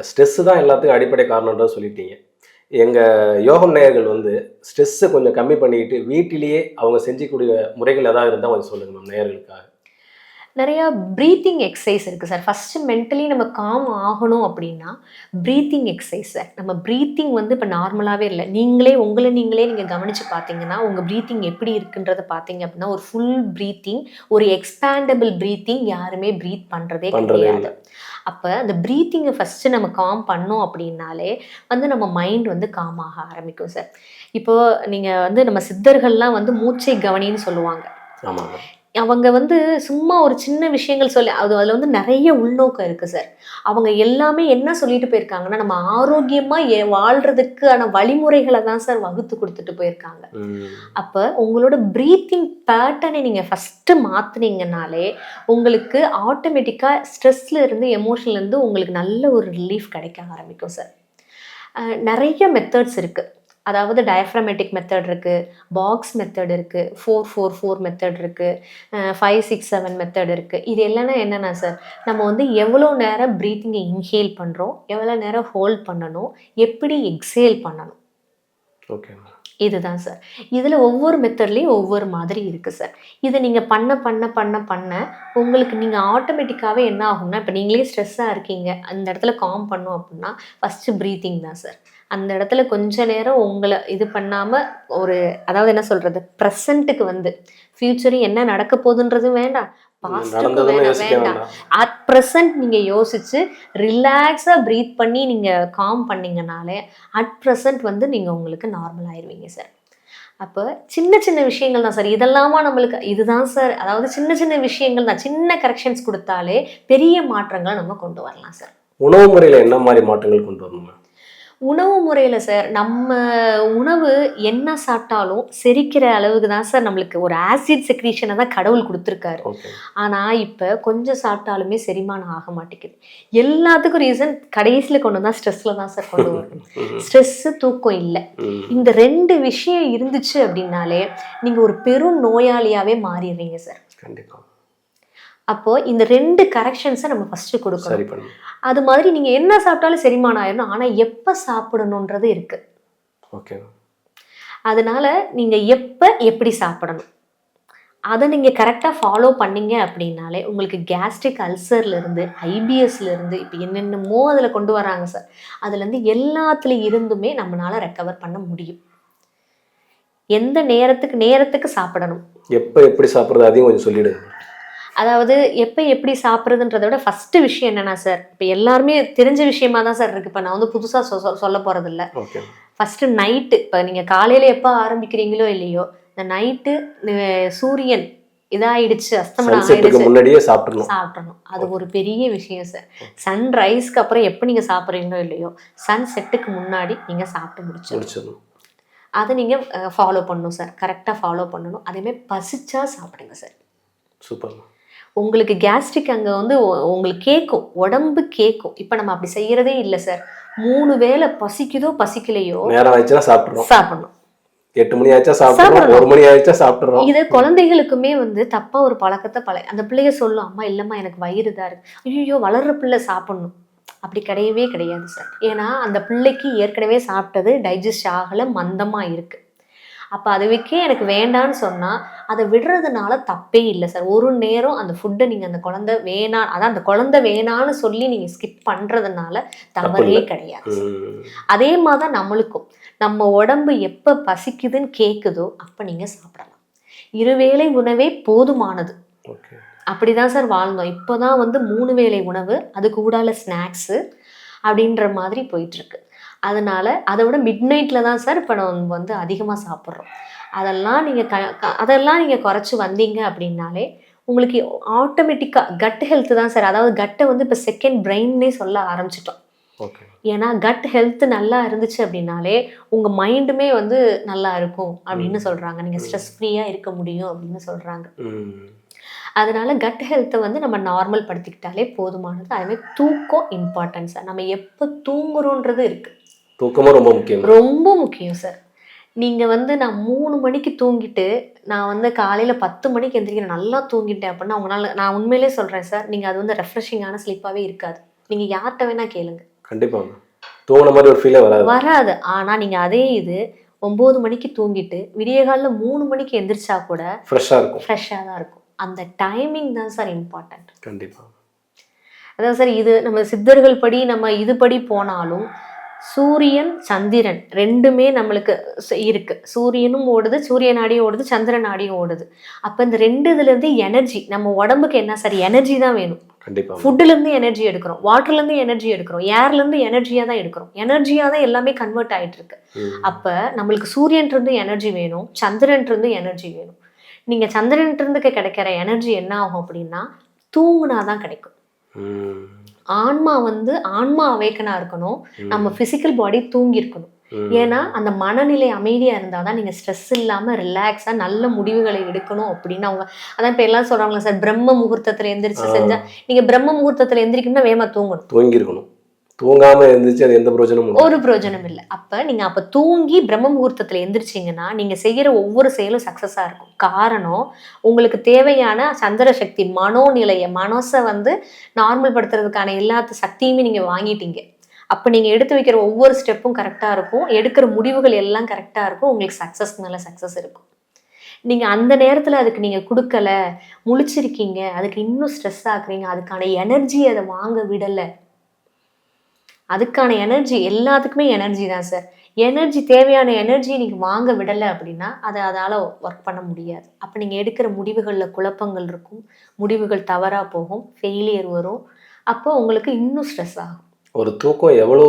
Stress தான் எல்லாத்துக்கும் அடிப்படை காரணம்ன்றத சொல்லிட்டீங்க. எங்க யோகம் நேயர்கள் வந்து ஸ்ட்ரெஸ்ஸ கொஞ்சம் கம்மி பண்ணிக்கிட்டு, வீட்டிலேயே அவங்க செஞ்சக்கூடிய முறைகள் ஏதாவது இருந்தா கொஞ்சம் சொல்லுங்க மேம் நேயர்களுக்காக. நிறையா ப்ரீத்திங் எக்ஸசைஸ் இருக்குது சார். ஃபஸ்ட்டு மென்டலி நம்ம காம் ஆகணும் அப்படின்னா, ப்ரீத்திங் எக்ஸசைஸ் சார். நம்ம ப்ரீத்திங் வந்து இப்போ நார்மலாகவே இல்லை. நீங்களே நீங்கள் கவனித்து பார்த்தீங்கன்னா, உங்கள் ப்ரீத்திங் எப்படி இருக்குன்றத பார்த்தீங்க அப்படின்னா, ஒரு ஃபுல் ப்ரீத்திங், ஒரு எக்ஸ்பேண்டபிள் ப்ரீத்திங் யாருமே ப்ரீத் பண்ணுறதே இல்ல. கிடையாது. அப்போ அந்த ப்ரீத்திங்கை ஃபஸ்ட்டு நம்ம காம் பண்ணோம் அப்படின்னாலே வந்து நம்ம மைண்ட் வந்து காம் ஆக ஆரம்பிக்கும் சார். இப்போது நீங்கள் வந்து நம்ம சித்தர்கள்லாம் வந்து மூச்சை கவனின்னு சொல்லுவாங்க. ஆமாங்க. அவங்க வந்து சும்மா ஒரு சின்ன விஷயங்கள் சொல்லி அதில் வந்து நிறைய உள்நோக்கம் இருக்குது சார். அவங்க எல்லாமே என்ன சொல்லிட்டு போயிருக்காங்கன்னா, நம்ம ஆரோக்கியமாக வாழ்கிறதுக்கான வழிமுறைகளை தான் சார் வகுத்து கொடுத்துட்டு போயிருக்காங்க. அப்போ உங்களோட ப்ரீத்திங் பேட்டர்னை நீங்கள் ஃபஸ்ட்டு மாற்றினீங்கனாலே உங்களுக்கு ஆட்டோமேட்டிக்காக ஸ்ட்ரெஸ்ல இருந்து எமோஷன்லேருந்து உங்களுக்கு நல்ல ஒரு ரிலீஃப் கிடைக்க ஆரம்பிக்கும் சார். நிறைய மெத்தட்ஸ் இருக்குது. அதாவது டயஃப்ரமேட்டிக் மெத்தட் இருக்குது, பாக்ஸ் மெத்தட் இருக்குது, 4-4-4 மெத்தட் இருக்குது, 5-6-7 மெத்தட் இருக்குது. இது எல்லாமே என்னென்னா சார், நம்ம வந்து எவ்வளோ நேரம் ப்ரீத்திங்கை இன்ஹேல் பண்ணுறோம், எவ்வளோ நேரம் ஹோல்ட் பண்ணணும், எப்படி எக்ஸேல் பண்ணணும். ஓகே. இதுதான் சார். இதில் ஒவ்வொரு மெத்தட்லேயும் ஒவ்வொரு மாதிரி இருக்குது சார். இதை நீங்கள் பண்ண உங்களுக்கு நீங்கள் ஆட்டோமேட்டிக்காகவே என்ன ஆகும்னா, இப்போ நீங்களே ஸ்ட்ரெஸ்ஸாக இருக்கீங்க, அந்த இடத்துல காம் பண்ணோம் அப்படின்னா ஃபஸ்ட்டு ப்ரீத்திங் தான் சார். அந்த இடத்துல கொஞ்ச நேரம் உங்களை இது பண்ணாமல் அதாவது என்ன சொல்கிறது, ப்ரெசண்ட்டுக்கு வந்து ஃப்யூச்சரும் என்ன நடக்க போகுதுன்றதும் வேண்டாம், பாஸ்ட்டுக்கும் வேண்டாம். அட் ப்ரெசன்ட் நீங்கள் யோசிச்சு ரிலாக்ஸாக ப்ரீத் பண்ணி நீங்கள் காம் பண்ணிங்கனாலே அட் ப்ரெசன்ட் வந்து நீங்கள் உங்களுக்கு நார்மல் ஆயிடுவீங்க சார். அப்போ சின்ன சின்ன விஷயங்கள் தான் சார். இதெல்லாமா நம்மளுக்கு இதுதான் சார். அதாவது சின்ன சின்ன விஷயங்கள் தான், சின்ன கரெக்ஷன்ஸ் கொடுத்தாலே பெரிய மாற்றங்களை நம்ம கொண்டு வரலாம் சார். உணவு முறையில் என்ன மாதிரி மாற்றங்கள் கொண்டு வரணும்? உணவு முறையில் சார், நம்ம உணவு என்ன சாப்பிட்டாலும் செரிக்கிற அளவுக்கு தான் சார் நம்மளுக்கு ஒரு ஆசிட் செக்ரீஷனை தான் கடவுள் கொடுத்துருக்காரு. ஆனால் இப்போ கொஞ்சம் சாப்பிட்டாலுமே செரிமானம் ஆக மாட்டேங்குது. எல்லாத்துக்கும் ரீசன் கடைசியில் கொண்டு வந்தால் ஸ்ட்ரெஸ்ஸில் தான் சார் கொண்டு வரணும். ஸ்ட்ரெஸ்ஸு, தூக்கம் இல்லை. இந்த 2 விஷயம் இருந்துச்சு அப்படின்னாலே நீங்கள் ஒரு பெரும் நோயாளியாகவே மாறிடுறீங்க சார். கண்டிப்பாக. அப்போது இந்த 2 கரெக்ஷன்ஸை நம்ம ஃபஸ்ட்டு கொடுக்கணும். அது மாதிரி நீங்கள் என்ன சாப்பிட்டாலும் செரிமானம் ஆயிடணும், ஆனால் எப்போ சாப்பிடணுன்றது இருக்குது. ஓகே. அதனால நீங்கள் எப்போ எப்படி சாப்பிடணும் அதை நீங்கள் கரெக்டாக ஃபாலோ பண்ணீங்க அப்படின்னாலே உங்களுக்கு கேஸ்ட்ரிக் அல்சர்லேருந்து, ஐபிஎஸ்லேருந்து, இப்போ என்னென்னமோ அதில் கொண்டு வராங்க சார். அதுலேருந்து எல்லாத்துலேயும் இருந்துமே நம்மளால் ரெக்கவர் பண்ண முடியும். எந்த நேரத்துக்கு சாப்பிடணும், எப்போ எப்படி சாப்பிட்றது அதையும் கொஞ்சம் சொல்லிவிடுங்க. அதாவது எப்போ எப்படி சாப்பிட்றதுன்றத விட ஃபஸ்ட்டு விஷயம் என்னென்னா சார், இப்போ எல்லாருமே தெரிஞ்ச விஷயமா தான் சார் இருக்குது. இப்போ நான் வந்து புதுசாக சொல்ல போகிறதில்ல. ஃபஸ்ட்டு நைட்டு, இப்போ நீங்கள் காலையில் எப்போ ஆரம்பிக்கிறீங்களோ இல்லையோ, இந்த நைட்டு சூரியன் இதாகிடுச்சு, அஸ்தமனம் ஆகிடுச்சு, முன்னாடியே சாப்பிட்றணும். அது ஒரு பெரிய விஷயம் சார். சன்ரைஸ்க்கு அப்புறம் எப்போ நீங்கள் சாப்பிட்றீங்களோ இல்லையோ, சன் செட்டுக்கு முன்னாடி நீங்கள் சாப்பிட்டு முடிச்சிடணும். அதை நீங்கள் ஃபாலோ பண்ணணும் சார். கரெக்டாக ஃபாலோ பண்ணணும். அதேமாதிரி பசிச்சா சாப்பிடுங்க சார். சூப்பர். உங்களுக்கு கேஸ்ட்ரிக் அங்கே வந்து உங்களுக்கு கேட்கும், உடம்பு கேட்கும். இப்போ நம்ம அப்படி செய்யறதே இல்லை சார். 3 வேளை பசிக்குதோ பசிக்கலையோ நேரம் ஆயிடுச்சுன்னா சாப்பிடணும். 8 மணி ஆயிடுச்சா சாப்பிடணும், 1 மணி ஆயிடுச்சா சாப்பிட்றோம். இது குழந்தைகளுக்குமே வந்து தப்பா ஒரு பழக்கத்தை அந்த பிள்ளைய சொல்லும், அம்மா இல்லைம்மா எனக்கு வயிறு தான் இருக்கு, ஐயோ வளர்ற பிள்ளை சாப்பிடணும். அப்படி கிடையவே கிடையாது சார். ஏன்னா அந்த பிள்ளைக்கு ஏற்கனவே சாப்பிட்டது டைஜஸ்ட் ஆகலை, மந்தமாக இருக்குது. அப்போ அதுக்கே எனக்கு வேண்டான்னு சொன்னால் அதை விடுறதுனால தப்பே இல்லை சார். ஒரு நேரம் அந்த ஃபுட்டை நீங்கள் அந்த குழந்தை வேணாம், அதான் அந்த குழந்தை வேணான்னு சொல்லி நீங்கள் ஸ்கிப் பண்ணுறதுனால தவறே கிடையாது. அதே மாதிரி தான் நம்மளுக்கும், நம்ம உடம்பு எப்போ பசிக்குதுன்னு கேட்குதோ அப்போ நீங்கள் சாப்பிடலாம். 2 வேளை உணவே போதுமானது. அப்படிதான் சார் வாழ்ந்தோம். இப்போ தான் வந்து 3 வேளை உணவு, அது கூடால ஸ்நாக்ஸு அப்படின்ற மாதிரி போயிட்டுருக்கு. அதனால் அதை விட மிட் நைட்டில் தான் சார் இப்போ நம்ம வந்து அதிகமாக சாப்பிட்றோம். அதெல்லாம் நீங்கள் குறைச்சி வந்தீங்க அப்படின்னாலே உங்களுக்கு ஆட்டோமேட்டிக்காக கட் ஹெல்த்து தான் சார். அதாவது கட்டை வந்து இப்போ செகண்ட் பிரெயின்னே சொல்ல ஆரம்பிச்சிட்டோம். ஏன்னா கட் ஹெல்த் நல்லா இருந்துச்சு அப்படின்னாலே உங்கள் மைண்டுமே வந்து நல்லா இருக்கும் அப்படின்னு சொல்கிறாங்க. நீங்கள் ஸ்ட்ரெஸ் ஃப்ரீயாக இருக்க முடியும் அப்படின்னு சொல்கிறாங்க. அதனால கட் ஹெல்த்தை வந்து நம்ம நார்மல் படுத்திக்கிட்டாலே போதுமானது. அதுமாதிரி தூக்கம் இம்பார்ட்டன்ஸ். நம்ம எப்போ தூங்குறோன்றது இருக்குது. தூக்கமும் ரொம்ப முக்கியம் சார். நீங்கள் வந்து நான் 3 மணிக்கு தூங்கிட்டு நான் வந்து காலையில் 10 மணிக்கு எந்திரிக்கிறேன், நல்லா தூங்கிட்டேன் அப்படின்னா உங்களால், நான் உண்மையிலே சொல்கிறேன் சார், நீங்கள் அது வந்து ரெஃப்ரெஷிங்கான ஸ்லீப்பாகவே இருக்காது. நீங்கள் யார்கிட்ட வேணால் கேளுங்க. கண்டிப்பாங்க. தூங்குன மாதிரி ஒரு ஃபீலே வராது. வராது. ஆனா நீங்க அதே இது 9 மணிக்கு தூங்கிட்டு விடிய காலைல 3 மணிக்கு எந்திரிச்சா கூட ஃப்ரெஷ்ஷாக இருக்கும். ஃப்ரெஷ்ஷாக தான் இருக்கும். அந்த டைமிங் தான் சார் இம்பார்ட்டன்ட். கண்டிப்பா. அதான் சார் இது நம்ம சித்தர்கள் படி நம்ம இது படி போனாலும் சூரியன் சந்திரன் ரெண்டுமே நம்மளுக்கு இருக்கு. சூரியனும் ஓடுது, சூரிய நாடியும் ஓடுது, சந்திர நாடியும் ஓடுது. அப்ப இந்த ரெண்டு இதுல இருந்து எனர்ஜி நம்ம உடம்புக்கு என்ன சார் எனர்ஜி தான் வேணும். கண்டிப்பா. ஃபுட்டுல இருந்து எனர்ஜி எடுக்கிறோம், வாட்டர்ல இருந்து எனர்ஜி எடுக்கிறோம், ஏர்ல இருந்து எனர்ஜியா தான் எடுக்கிறோம். எனர்ஜியா தான் எல்லாமே கன்வெர்ட் ஆயிட்டு இருக்கு. அப்ப நம்மளுக்கு சூரியன் இருந்து எனர்ஜி வேணும், சந்திரன் இருந்து எனர்ஜி வேணும். நீங்க சந்திரன் இருந்துக்கு கிடைக்கிற எனர்ஜி என்ன ஆகும் அப்படின்னா தூங்குனாதான் கிடைக்கும். ஆன்மா ஆன்மா அவேக்கனா இருக்கணும், நம்ம பிசிக்கல் பாடி தூங்கி இருக்கணும். ஏன்னா அந்த மனநிலை அமைதியா இருந்தாதான் நீங்க ஸ்ட்ரெஸ் இல்லாம ரிலாக்ஸா நல்ல முடிவுகளை எடுக்கணும் அப்படின்னு அவங்க அதான் இப்ப எல்லாம் சொல்றாங்களா சார், பிரம்ம முகூர்த்தத்துல எந்திரிச்சு செஞ்சா நீங்க பிரம்ம முகூர்த்தத்துல எந்திரிக்கணும்னா வேகமா தூங்கி இருக்கணும். தூங்காம இருந்துச்சு அது எந்த பிரயோஜனமும் ஒரு பிரயோஜனம் இல்லை. அப்ப தூங்கி பிரம்ம முகூர்த்தத்துல எந்திரிச்சிங்கன்னா நீங்க செய்யற ஒவ்வொரு செயலும் சக்சஸா இருக்கும். காரணம் உங்களுக்கு தேவையான சந்திர சக்தி மனோநிலைய மனசை நார்மல் படுத்துறதுக்கான எல்லா சக்தியுமே நீங்க வாங்கிட்டீங்க. அப்ப நீங்க எடுத்து வைக்கிற ஒவ்வொரு ஸ்டெப்பும் கரெக்டா இருக்கும், எடுக்கிற முடிவுகள் எல்லாம் கரெக்டா இருக்கும், உங்களுக்கு சக்சஸ் மேல சக்சஸ் இருக்கும். நீங்க அந்த நேரத்துல அதுக்கு நீங்க கொடுக்கல, முழிச்சிருக்கீங்க, அதுக்கு இன்னும் ஸ்ட்ரெஸ் ஆகுறீங்க, அதுக்கான எனர்ஜி அதை வாங்க விடல. அதுக்கான எனர்ஜி எல்லாத்துக்குமே எனர்ஜி தான் சார். எனர்ஜி தேவையான எனர்ஜி நீங்கள் வாங்க விடலை அப்படின்னா அதால் ஒர்க் பண்ண முடியாது. அப்போ நீங்கள் எடுக்கிற முடிவுகளில் குழப்பங்கள் இருக்கும், முடிவுகள் தவறாக போகும், ஃபெயிலியர் வரும். அப்போ உங்களுக்கு இன்னும் ஸ்ட்ரெஸ் ஆகும். ஒரு தூக்கம் எவ்வளோ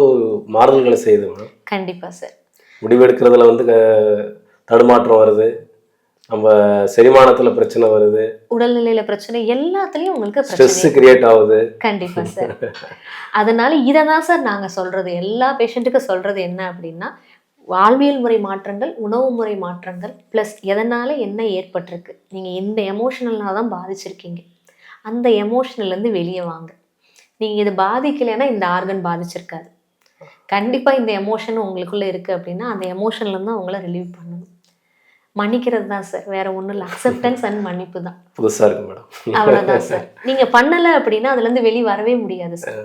மாறுதல்களை செய்யுதுங்க. கண்டிப்பாக சார். முடிவெடுக்கிறதுல தடுமாற்றம் வருது, நம்ம செரிமானத்துல பிரச்சனை வருது, உடல்நிலையில பிரச்சனை, எல்லாத்துலயும் உங்களுக்கு ஸ்ட்ரெஸ் கிரியேட் ஆகுது. கண்டிப்பா சார். அதனால இததான் சார் நாங்க சொல்றது, எல்லா பேஷண்ட்டுக்கும் சொல்றது என்ன அப்படின்னா வாழ்வியல் முறை மாற்றங்கள், உணவு முறை மாற்றங்கள், பிளஸ் எதனால என்ன ஏற்பட்டிருக்கு, நீங்க இந்த எமோஷனல்னா தான் பாதிச்சிருக்கீங்க, அந்த எமோஷனல்ல இருந்து வெளியே வாங்க. நீங்க இது பாதிக்கலைன்னா இந்த ஆர்கன் பாதிச்சிருக்காது. கண்டிப்பா இந்த எமோஷன் உங்களுக்குள்ள இருக்கு அப்படின்னா அந்த எமோஷன்ல இருந்து உங்களை ரிலீவ் பண்ணணும். மன்னிக்கிறது தான் சார், வேற ஒன்றும் இல்லை. அக்செப்டன்ஸ் அண்ட் மன்னிப்பு தான். புதுசா இருக்கு மேடம். அவ்வளோதான் சார். நீங்க பண்ணலை அப்படின்னா அதுல இருந்து வெளியே வரவே முடியாது சார்.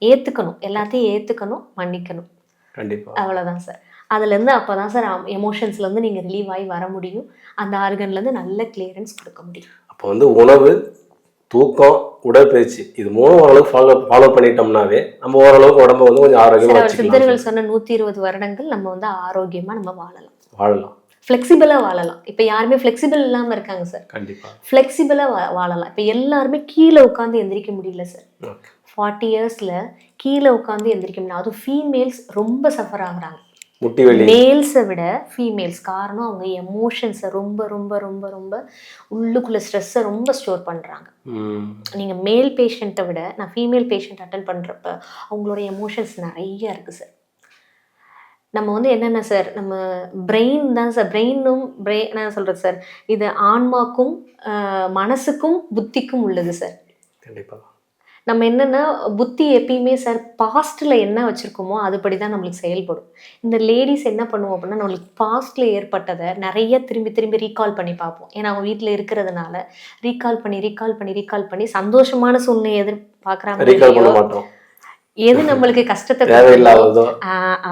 ஏத்துக்கணும், எல்லாத்தையும் ஏத்துக்கணும், மன்னிக்கணும். கண்டிப்பா. அவ்வளோதான் சார். அதுல இருந்து அப்பதான் சார் எமோஷன்ஸ்ல இருந்து நீங்க ரிலீவ் ஆகி வர முடியும். அந்த ஆர்கன்ல இருந்து நல்ல கிளியரன்ஸ் கொடுக்க முடியும். அப்போ உணவு, தூக்கம், உடற்பயிற்சி இது மூணும் ஓரளவுக்கு ஃபாலோ பண்ணிட்டோம்னாவே நம்ம ஓரளவுக்கு உடம்பு கொஞ்சம் ஆரோக்கியமா வச்சுக்கலாம். சித்தர்கள் சொன்ன 120 வருடங்கள் நம்ம ஆரோக்கியமா நம்ம வாழலாம், ஃப்ளெக்சிபிளா வாழலாம். இப்ப யாருமே ஃப்ளெக்சிபிள் இல்லாம இருக்காங்க சார். கண்டிப்பா ஃப்ளெக்சிபிளா வாழலாம். இப்ப எல்லாருமே கீழே உட்காந்து எந்திரிக்க முடியல சார். 40 இயர்ஸ்ல கீழே உட்காந்து எந்திரிக்க முடியல. அதுவும் ஃபீமேல்ஸ் ரொம்ப சஃபர் ஆகுறாங்க, மேல்ஸை விட ஃபீமேல்ஸ். காரணம் அவங்க எமோஷன்ஸை ரொம்ப ரொம்ப ரொம்ப ரொம்ப உள்ளுக்குள்ள ஸ்ட்ரெஸ்ஸை ரொம்ப ஸ்டோர் பண்ணுறாங்க. நீங்கள் மேல் பேஷண்ட்டை விட நான் ஃபீமேல் பேஷண்ட் அட்டன் பண்ணுறப்ப அவங்களோட எமோஷன்ஸ் நிறைய இருக்குது சார். நம்ம என்னென்ன சார், நம்ம பிரெயின் தான் சார், என்ன சொல்கிறது சார், இது ஆன்மாக்கும் மனசுக்கும் புத்திக்கும் உள்ளது சார். கண்டிப்பாக நம்ம என்னென்னா புத்தி எப்பயுமே சார் பாஸ்ட்டில் என்ன வச்சுருக்கோமோ அதுபடி தான் நம்மளுக்கு செயல்படும். இந்த லேடிஸ் என்ன பண்ணுவோம் அப்படின்னா நம்மளுக்கு பாஸ்ட்டில் ஏற்பட்டதை நிறைய திரும்பி திரும்பி ரீகால் பண்ணி பார்ப்போம். ஏன்னா அவங்க வீட்டில் இருக்கிறதுனால ரீகால் பண்ணி சந்தோஷமான சூழ்நிலை எதிர்பார்க்குறாங்க, எது நம்மளுக்கு கஷ்டத்தை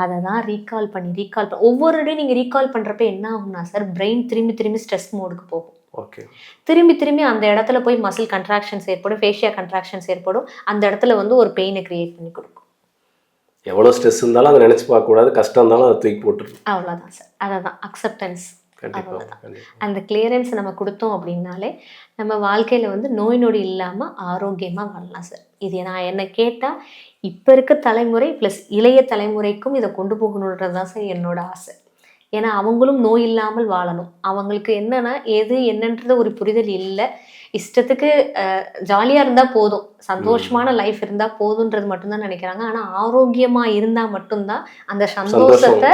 அதை தான் ரீகால் பண்ணி ஒவ்வொரு இடையும் நீங்கள் ரீகால் பண்ணுறப்ப என்ன ஆகும்னா சார், பிரெயின் திரும்பி ஸ்ட்ரெஸ் மோடுக்கு போகும். திரும்பி அந்த இடத்துல போய் மசில் கண்ட்ராக்ஷன்ஸ் ஏற்படும், ஃபேஷியா கண்ட்ராக்ஷன்ஸ் ஏற்படும். அந்த இடத்துல ஒரு பெயினை கிரியேட் பண்ணி கொடுக்கும். எவ்வளோ ஸ்ட்ரெஸ் இருந்தாலும் அதை நினச்சி பார்க்கக்கூடாது, கஷ்டம் இருந்தாலும் அதை தூக்கி போட்டுரும். அவ்வளோதான் சார். அதை தான் அக்செப்டன்ஸ். அந்த கிளியரன்ஸ் நம்ம கொடுத்தோம் அப்படின்னாலே நம்ம வாழ்க்கையில் நோய் நொடி இல்லாமல் ஆரோக்கியமாக வாழலாம் சார். இது நான் என்ன கேட்டால் இப்போ இருக்க தலைமுறை ப்ளஸ் இளைய தலைமுறைக்கும் இதை கொண்டு போகணுன்றது தான் சார் என்னோட ஆசை. ஏன்னா அவங்களும் நோய் இல்லாமல் வாழணும். அவங்களுக்கு என்னன்றது ஒரு புரிதல் இல்லை. இஷ்டத்துக்கு ஜாலியாக இருந்தால் போதும், சந்தோஷமான லைஃப் இருந்தால் போதுன்றது மட்டும்தான் நினைக்கிறாங்க. ஆனால் ஆரோக்கியமாக இருந்தால் மட்டும்தான் அந்த சந்தோஷத்தை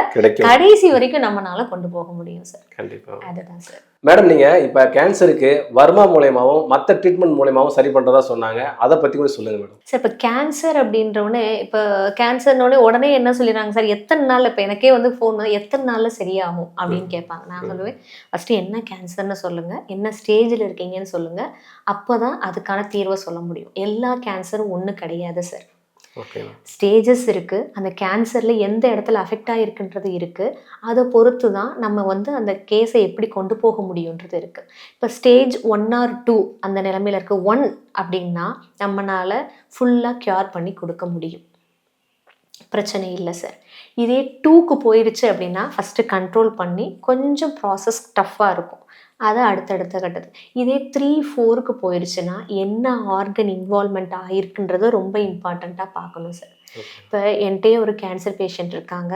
கடைசி வரைக்கும் நம்மளால கொண்டு போக முடியும் சார். கண்டிப்பாக அதுதான் சார். மேடம், நீங்கள் இப்போ கேன்சருக்கு வர்மா மூலயமாவும் மற்ற ட்ரீட்மெண்ட் மூலயமாவும் சரி பண்ணுறதா சொன்னாங்க, அதை பற்றி கூட சொல்லுங்கள் மேடம். சார் இப்போ கேன்சர் அப்படின்றவுடனே இப்போ கேன்சர்னோடனே உடனே என்ன சொல்லிடுறாங்க சார், எத்தனை நாள், இப்போ எனக்கே ஃபோன் எத்தனை நாளில் சரியாகும் அப்படின்னு கேட்பாங்க. நான் சொல்லுவேன், ஃபஸ்ட்டு என்ன கேன்சர்னு சொல்லுங்கள், என்ன ஸ்டேஜில் இருக்கீங்கன்னு சொல்லுங்கள், அப்போ தான் அதுக்கான தீர்வை சொல்ல முடியும். எல்லா கேன்சரும் ஒன்று கிடையாது சார். ஓகே. ஸ்டேஜஸ் இருக்குது, அந்த கேன்சரில் எந்த இடத்துல அஃபெக்ட் ஆகிருக்குன்றது இருக்குது. அதை பொறுத்து தான் நம்ம வந்து அந்த கேஸை எப்படி கொண்டு போக முடியுன்றது இருக்குது. இப்போ ஸ்டேஜ் 1 or 2 அந்த நிலைமையில் இருக்க 1 அப்படின்னா நம்மளால் ஃபுல்லாக க்யூர் பண்ணி கொடுக்க முடியும், பிரச்சனை இல்லை சார். இதே 2க்கு போயிடுச்சு அப்படின்னா ஃபஸ்ட்டு கண்ட்ரோல் பண்ணி கொஞ்சம் ப்ராசஸ் டஃப்பாக இருக்கும், அதை அடுத்தடுத்த கட்டது. இதே 3, 4க்கு போயிடுச்சுன்னா என்ன ஆர்கன் இன்வால்மெண்ட் ஆகிருக்குன்றதை ரொம்ப இம்பார்ட்டண்ட்டாக பார்க்கணும் சார். இப்போ என்கிட்டயே ஒரு கேன்சர் பேஷண்ட் இருக்காங்க,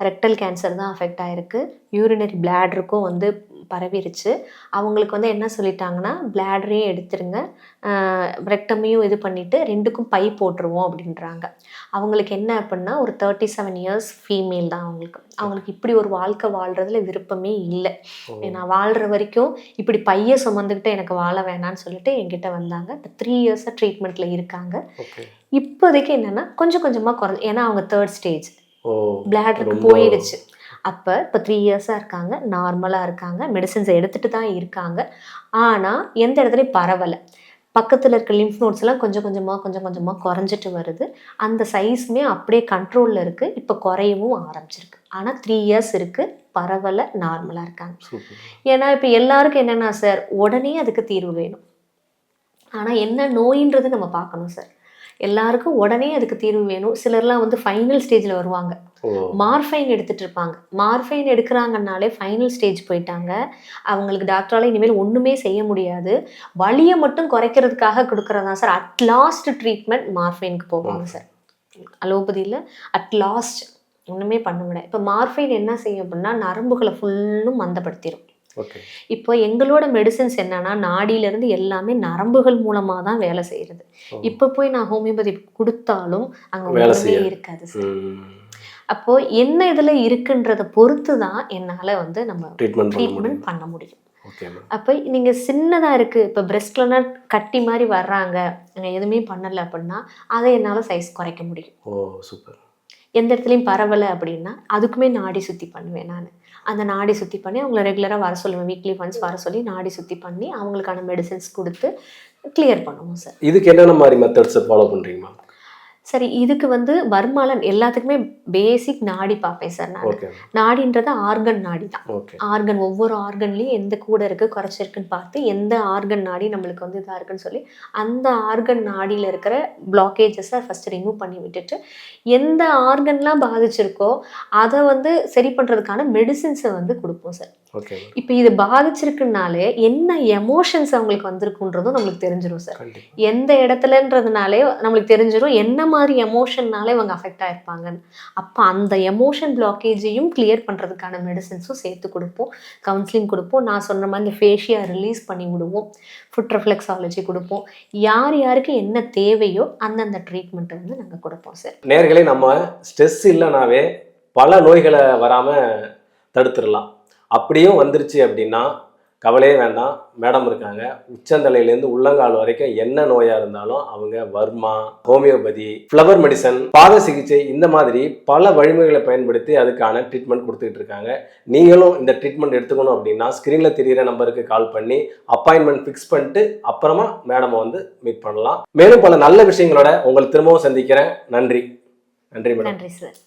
ரெக்டல் கேன்சர் தான் அஃபெக்ட் ஆகிருக்கு, யூரினரி பிளாடருக்கும் வந்து பரவிருச்சு. அவங்களுக்கு வந்து என்ன சொல்லிட்டாங்கன்னா பிளாடரையும் எடுத்துருங்க, ரெக்டமையும் இது பண்ணிவிட்டு 2க்கும் பை போட்டுருவோம் அப்படின்றாங்க. அவங்களுக்கு என்ன அப்படின்னா ஒரு 37 years ஃபீமேல் தான் அவங்களுக்கு இப்படி ஒரு வாழ்க்கை வாழ்கிறதுல விருப்பமே இல்லை. நான் வாழ்கிற வரைக்கும் இப்படி பையை சுமந்துக்கிட்டு எனக்கு வாழ வேணான்னு சொல்லிட்டு என்கிட்ட வந்தாங்க. இப்போ 3 years ட்ரீட்மெண்ட்டில் இருக்காங்க. இப்போதைக்கு என்னென்னா கொஞ்சம் கொஞ்சமாக குறைஞ்சி, ஏன்னா அவங்க 3rd ஸ்டேஜ் பிளாடருக்கு போயிடுச்சு. அப்போ இப்போ 3 years இருக்காங்க, நார்மலாக இருக்காங்க, மெடிசின்ஸை எடுத்துகிட்டு தான் இருக்காங்க. ஆனால் எந்த இடத்துலையும் பரவலை, பக்கத்தில் இருக்க லிம்ஃப் நோட்ஸ்லாம் கொஞ்சம் கொஞ்சமாக குறைஞ்சிட்டு வருது. அந்த சைஸுமே அப்படியே கண்ட்ரோலில் இருக்குது, இப்போ குறையவும் ஆரம்பிச்சிருக்கு. ஆனால் 3 years இருக்குது, பரவலை, நார்மலாக இருக்காங்க. ஏன்னா இப்போ எல்லாருக்கும் என்னென்னா சார் உடனே அதுக்கு தீர்வு வேணும். ஆனால் என்ன நோயின்றது நம்ம பார்க்கணும் சார். எல்லாருக்கும் உடனே அதுக்கு தீர்வு வேணும். சிலர்லாம் வந்து ஃபைனல் ஸ்டேஜில் வருவாங்க, மார்ஃபைன் எடுத்துகிட்டு இருப்பாங்க. மார்ஃபைன் எடுக்கிறாங்கன்னாலே ஃபைனல் ஸ்டேஜ் போயிட்டாங்க, அவங்களுக்கு டாக்டரால் இனிமேல் ஒன்றுமே செய்ய முடியாது, வலியை மட்டும் குறைக்கிறதுக்காக கொடுக்குறதா சார் அட்லாஸ்ட் ட்ரீட்மெண்ட். மார்ஃபைனுக்கு போவாங்க சார், அலோபதியில் அட்லாஸ்ட் ஒன்றுமே பண்ண முடியாது. இப்போ மார்ஃபைன் என்ன செய்யும் அப்படின்னா நரம்புகளை ஃபுல்லும் மந்தப்படுத்திடும். இப்போ எங்களோட மெடிசின்ஸ் என்னன்னா நாடியிலேருந்து எல்லாமே நரம்புகள் மூலமாக தான் வேலை செய்கிறது. இப்போ போய் நான் ஹோமியோபதி கொடுத்தாலும் அங்கே வேலை இருக்காது சார். அப்போ என்ன இதில் இருக்குன்றதை பொறுத்து தான் என்னால் வந்து நம்ம ட்ரீட்மெண்ட் பண்ண முடியும். அப்போ நீங்கள் சின்னதாக இருக்குது, இப்போ பிரெஸ்ட்லனா கட்டி மாதிரி வர்றாங்க, நாங்கள் எதுவுமே பண்ணலை அப்படின்னா அதை என்னால் சைஸ் குறைக்க முடியும். சூப்பர். எந்த இடத்துலையும் பரவலை அப்படின்னா அதுக்குமே நாடி சுற்றி பண்ணுவேன் நான். அந்த நாடி சுற்றி பண்ணி அவங்கள ரெகுலராக வர சொல்லுவேன், வீக்லி ஒன்ஸ் வர சொல்லி நாடி சுற்றி பண்ணி அவங்களுக்கான மெடிசின்ஸ் கொடுத்து கிளியர் பண்ணுவோம் சார். இதுக்கு என்னென்ன மாதிரி மெத்தட்ஸ் ஃபாலோ பண்ணுறீங்களா? சரி, இதுக்கு வந்து வருமானம் எல்லாத்துக்குமே பேசிக் நாடி பார்ப்பேன் சார் நான். நாடின்றது ஆர்கன் நாடி தான். ஆர்கன் ஒவ்வொரு ஆர்கன்லேயும் எந்த கூட இருக்குது குறைச்சிருக்குன்னு பார்த்து எந்த ஆர்கன் நாடி நம்மளுக்கு வந்து இதாக இருக்குன்னு சொல்லி அந்த ஆர்கன் நாடியில் இருக்கிற பிளாக்கேஜஸை ஃபஸ்ட்டு ரிமூவ் பண்ணி விட்டுட்டு எந்த ஆர்கன்லாம் பாதிச்சிருக்கோ அதை வந்து சரி பண்ணுறதுக்கான மெடிசின்ஸை வந்து கொடுப்போம் சார். இப்போ இது பாதிச்சிருக்குனாலே என்ன எமோஷன்ஸ் அவங்களுக்கு வந்திருக்குன்றதும் நம்மளுக்கு தெரிஞ்சிடும் சார். எந்த இடத்துலன்றதுனாலே நம்மளுக்கு தெரிஞ்சிடும் என்ன மாதிரி எமோஷன்னாலே இவங்க அஃபெக்ட் ஆகிருப்பாங்கன்னு. அப்போ அந்த எமோஷன் பிளாக்கேஜையும் கிளியர் பண்ணுறதுக்கான மெடிசின்ஸும் சேர்த்து கொடுப்போம், கவுன்சிலிங் கொடுப்போம். நான் சொன்ன மாதிரி இந்த ஃபேஷியா ரிலீஸ் பண்ணி விடுவோம், ஃபுட் ரெஃப்ளெக்ஸாலஜி கொடுப்போம். யார் யாருக்கு என்ன தேவையோ அந்தந்த ட்ரீட்மெண்ட்டை வந்து நாங்கள் கொடுப்போம் சார். நேர்களே, நம்ம ஸ்ட்ரெஸ் இல்லைனாவே பல நோய்களை வராமல் தடுத்துடலாம். அப்படியும் வந்துருச்சு அப்படின்னா கவலையே வேண்டாம், மேடம் இருக்காங்க. உச்சந்தலையிலேருந்து உள்ளங்கால் வரைக்கும் என்ன நோயாக இருந்தாலும் அவங்க வர்மா, ஹோமியோபதி, ஃப்ளவர் மெடிசன், பாத சிகிச்சை இந்த மாதிரி பல வழிமுறைகளை பயன்படுத்தி அதுக்கான ட்ரீட்மெண்ட் கொடுத்துக்கிட்டு இருக்காங்க. நீங்களும் இந்த ட்ரீட்மெண்ட் எடுத்துக்கணும் அப்படின்னா ஸ்க்ரீனில் தெரிகிற நம்பருக்கு கால் பண்ணி அப்பாயின்மெண்ட் ஃபிக்ஸ் பண்ணிட்டு அப்புறமா மேடமை வந்து மீட் பண்ணலாம். மேலும் பல நல்ல விஷயங்களோட உங்களை திரும்பவும் சந்திக்கிறேன். நன்றி. நன்றி மேடம். நன்றி சார்.